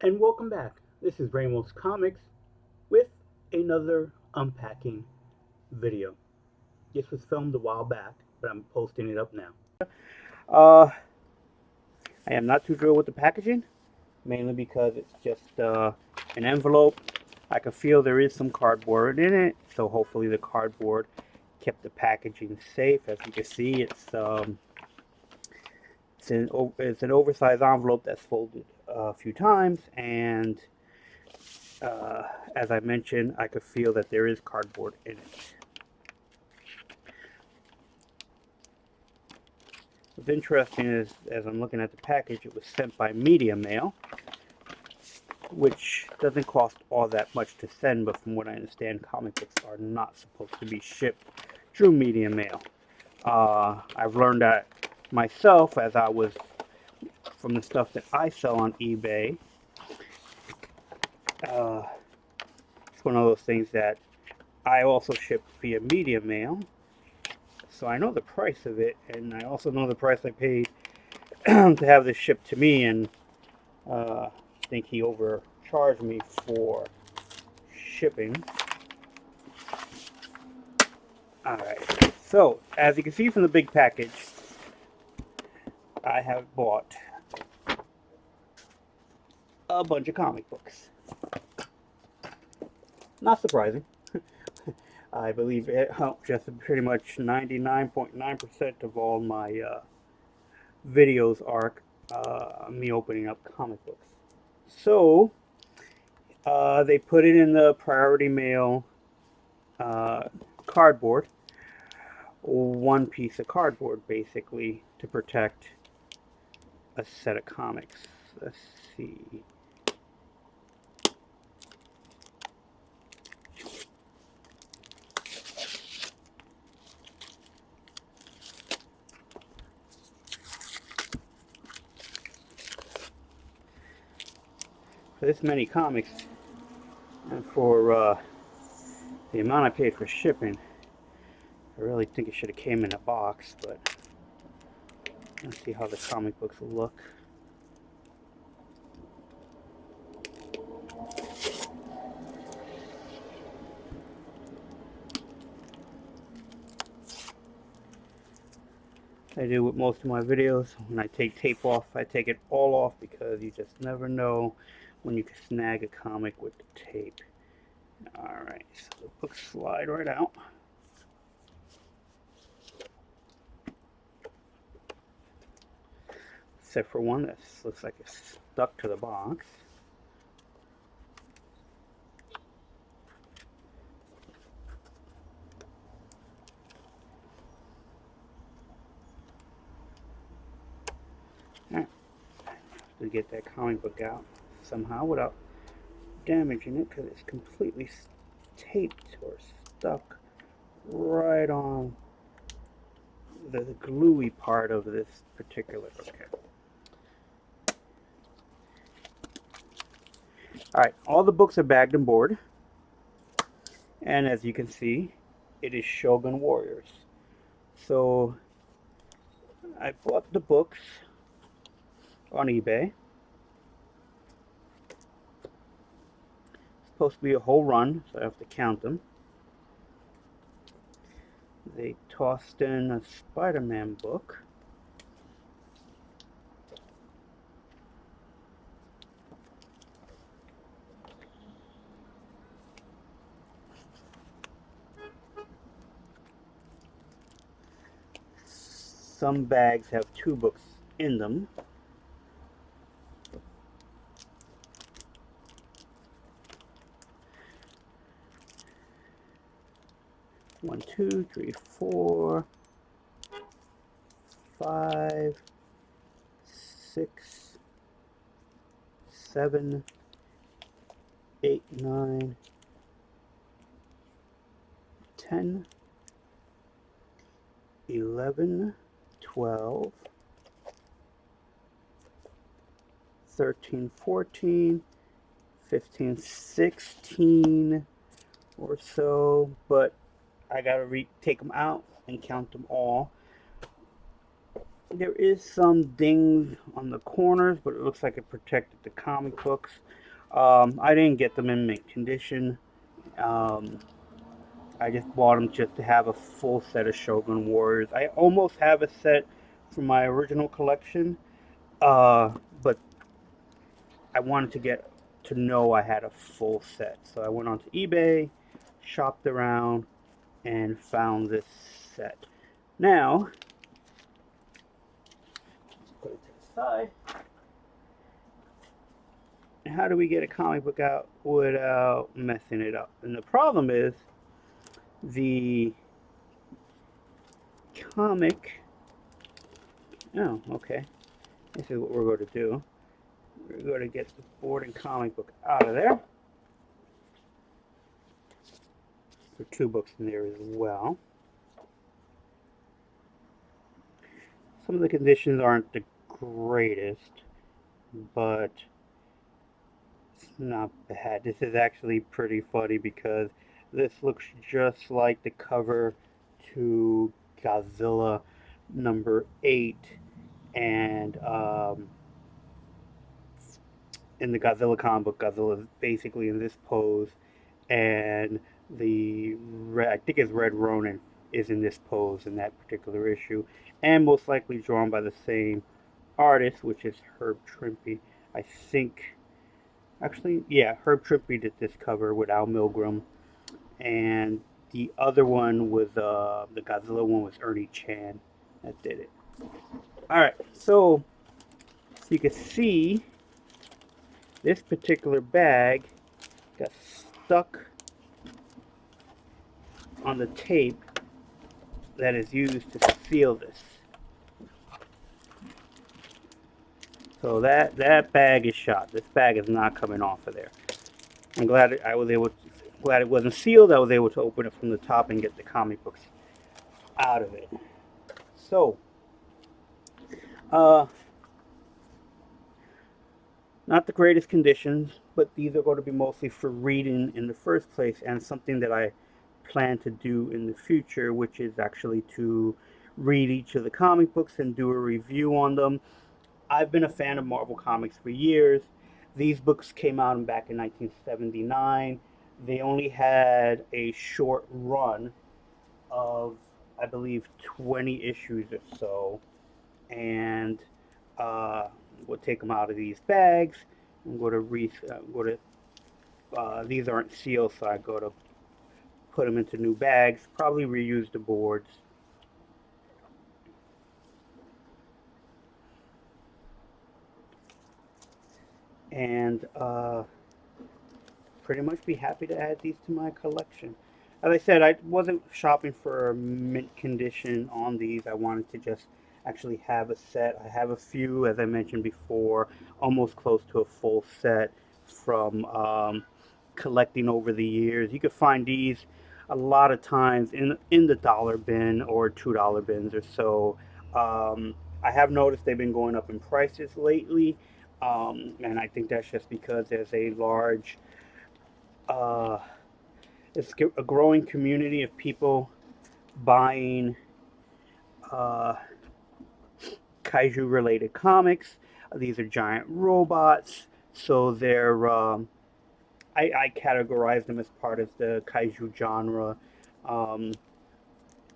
And welcome back. This is Ramoscomics with another unpacking video. This was filmed a while back, but I'm posting it up now. Uh, I am not too thrilled with the packaging, mainly because it's just an envelope. I can feel there is some cardboard in it, so hopefully the cardboard kept the packaging safe. As you can see, it's an oversized envelope that's folded a few times, and as I mentioned, I could feel that there is cardboard in it. What's interesting is, as I'm looking at the package, it was sent by media mail, which doesn't cost all that much to send, but from what I understand, comic books are not supposed to be shipped through media mail. I've learned that myself as I was, from the stuff that I sell on eBay. It's one of those things that I also ship via media mail, so I know the price of it, and I also know the price I paid to have this shipped to me, and I think he overcharged me for shipping. Alright, so as you can see from the big package, I have bought a bunch of comic books. Not surprising. I believe it helped just pretty much 99.9% of all my videos are me opening up comic books. So they put it in the priority mail cardboard, one piece of cardboard basically, to protect a set of comics. Let's see. For this many comics, and for the amount I paid for shipping, I really think it should have came in a box, but let's see how the comic books look. I do with most of my videos. When I take tape off, I take it all off because you just never know when you can snag a comic with the tape. Alright, so the books slide right out. Except for one that looks like it's stuck to the box. Alright, to get that comic book out somehow without damaging it, because it's completely taped or stuck right on the gluey part of this particular. Okay. Alright, all the books are bagged and board, and as you can see, it is Shogun Warriors. So I bought the books on eBay. It's supposed to be a whole run, so I have to count them. They tossed in a Spider-Man book. Some bags have two books in them. One, two, three, four, 5, 6, 7, 8, 9, 10, 11, 12, 13, 14, 15, 16 or so, but I gotta take them out and count them all. There is some dings on the corners, but it looks like it protected the comic books. I didn't get them in mint condition. Um, I just bought them just to have a full set of Shogun Warriors. I almost have a set from my original collection, but I wanted to get to know I had a full set. So I went onto eBay, shopped around, and found this set. Now, put it to the side. How do we get a comic book out without messing it up? And the problem is the comic. Oh, okay. This is what we're going to do. We're going to get the board and comic book out of there. There are 2 books in there as well. Some of the conditions aren't the greatest, but it's not bad. This is actually pretty funny because this looks just like the cover to Godzilla #8, and in the Godzilla comic book, Godzilla is basically in this pose, and I think it's Red Ronin is in this pose in that particular issue, and most likely drawn by the same artist, which is Herb Trimpe. I think, actually, yeah, Herb Trimpe did this cover with Al Milgrom, and the other one was the Godzilla one was Ernie Chan that did it. All right, so you can see this particular bag got stuck on the tape that is used to seal this. So that bag is shot. This bag is not coming off of there. I'm glad glad it wasn't sealed. I was able to open it from the top and get the comic books out of it. So, not the greatest conditions, but these are going to be mostly for reading in the first place, and something that I plan to do in the future, which is actually to read each of the comic books and do a review on them. I've been a fan of Marvel Comics for years. These books came out back in 1979. They only had a short run of, I believe, 20 issues or so, and we'll take them out of these bags. I'm going to these aren't sealed, so I go to put them into new bags. Probably reuse the boards. And pretty much be happy to add these to my collection. As I said, I wasn't shopping for mint condition on these. I wanted to just actually have a set. I have a few, as I mentioned before, almost close to a full set from collecting over the years. You could find these a lot of times in the dollar bin or $2 bins or so. I have noticed they've been going up in prices lately, and I think that's just because there's a large uh, it's a growing community of people buying uh, kaiju related comics. These are giant robots, so I categorize them as part of the kaiju genre. Um,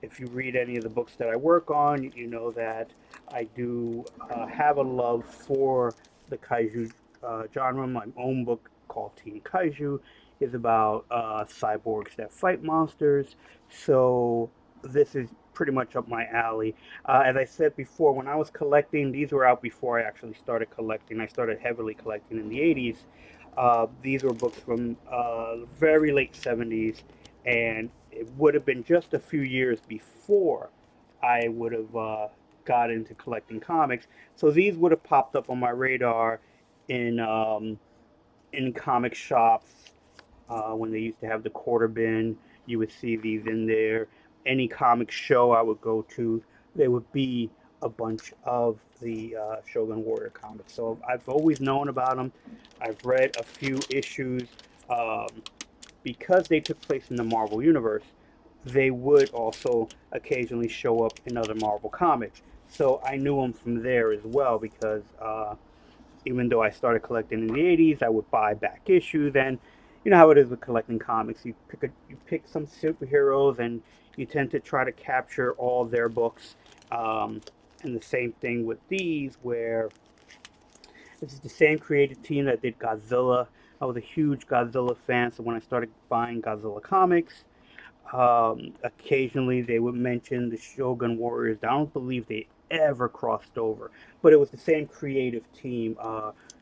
if you read any of the books that I work on, you know that I do have a love for the kaiju genre. My own book called Teen Kaiju is about cyborgs that fight monsters. So this is pretty much up my alley. As I said before, when I was collecting, these were out before I actually started collecting. I started heavily collecting in the 80s. These were books from very late 70s, and it would have been just a few years before I would have got into collecting comics. So these would have popped up on my radar in comic shops when they used to have the quarter bin. You would see these in there. Any comic show I would go to, there would be a bunch of the Shogun Warrior comics. So I've always known about them. I've read a few issues. Because they took place in the Marvel Universe, they would also occasionally show up in other Marvel comics. So I knew them from there as well because even though I started collecting in the 80s, I would buy back issues. And you know how it is with collecting comics. You pick some superheroes and you tend to try to capture all their books. Um, and the same thing with these, where this is the same creative team that did Godzilla. I was a huge Godzilla fan, so when I started buying Godzilla comics, occasionally they would mention the Shogun Warriors. I don't believe they ever crossed over, but it was the same creative team.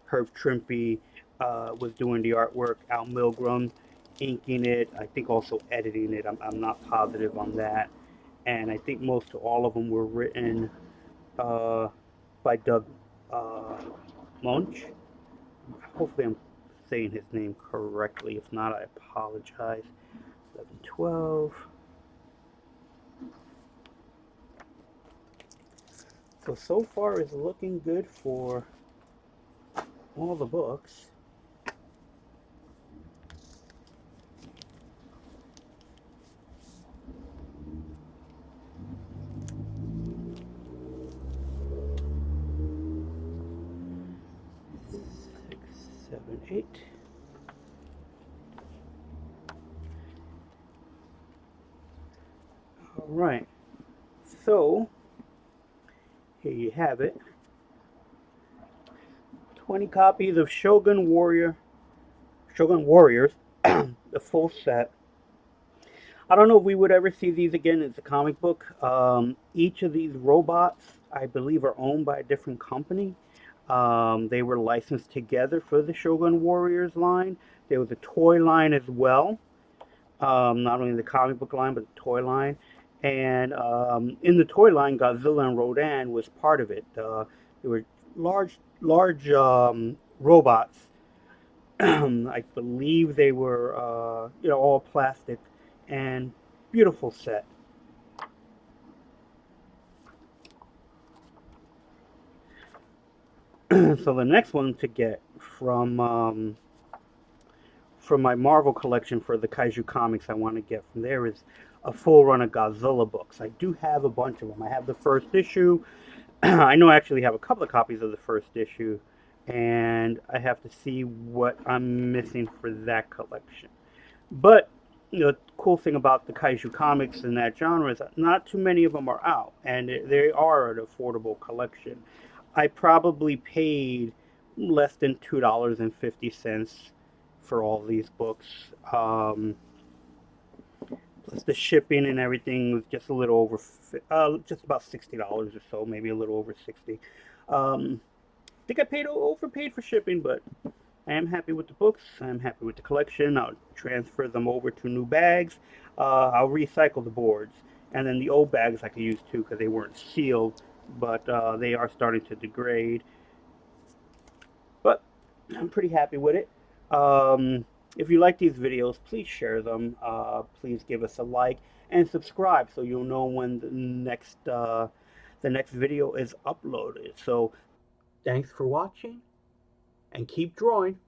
Herb Trimpe was doing the artwork, Al Milgrom inking it, I think also editing it. I'm not positive on that. And I think most of all of them were written uh, by Doug uh, Munch. Hopefully, I'm saying his name correctly. If not, I apologize. 11, 12. So far it's looking good for all the books. Six, seven, eight. All right. So here you have it. 20 copies of Shogun Warriors, the full set. I don't know if we would ever see these again as a comic book. Each of these robots, I believe, are owned by a different company. They were licensed together for the Shogun Warriors line. There was a toy line as well, not only the comic book line, but the toy line. And in the toy line, Godzilla and Rodan was part of it. They were large robots. I believe they were, all plastic and beautiful set. So the next one to get from my Marvel collection for the Kaiju comics I want to get from there is a full run of Godzilla books. I do have a bunch of them. I have the first issue. I know I actually have a couple of copies of the first issue, and I have to see what I'm missing for that collection. But the cool thing about the Kaiju comics in that genre is that not too many of them are out, and they are an affordable collection. I probably paid less than $2.50 for all these books. Plus the shipping and everything was just a little over, just about $60 or so, maybe a little over 60. I think I paid overpaid for shipping, but I am happy with the books. I'm happy with the collection. I'll transfer them over to new bags. I'll recycle the boards, and then the old bags I could use too because they weren't sealed, but they are starting to degrade. But I'm pretty happy with it. If you like these videos, please share them. Please give us a like and subscribe so you'll know when the next video is uploaded. So thanks for watching and keep drawing.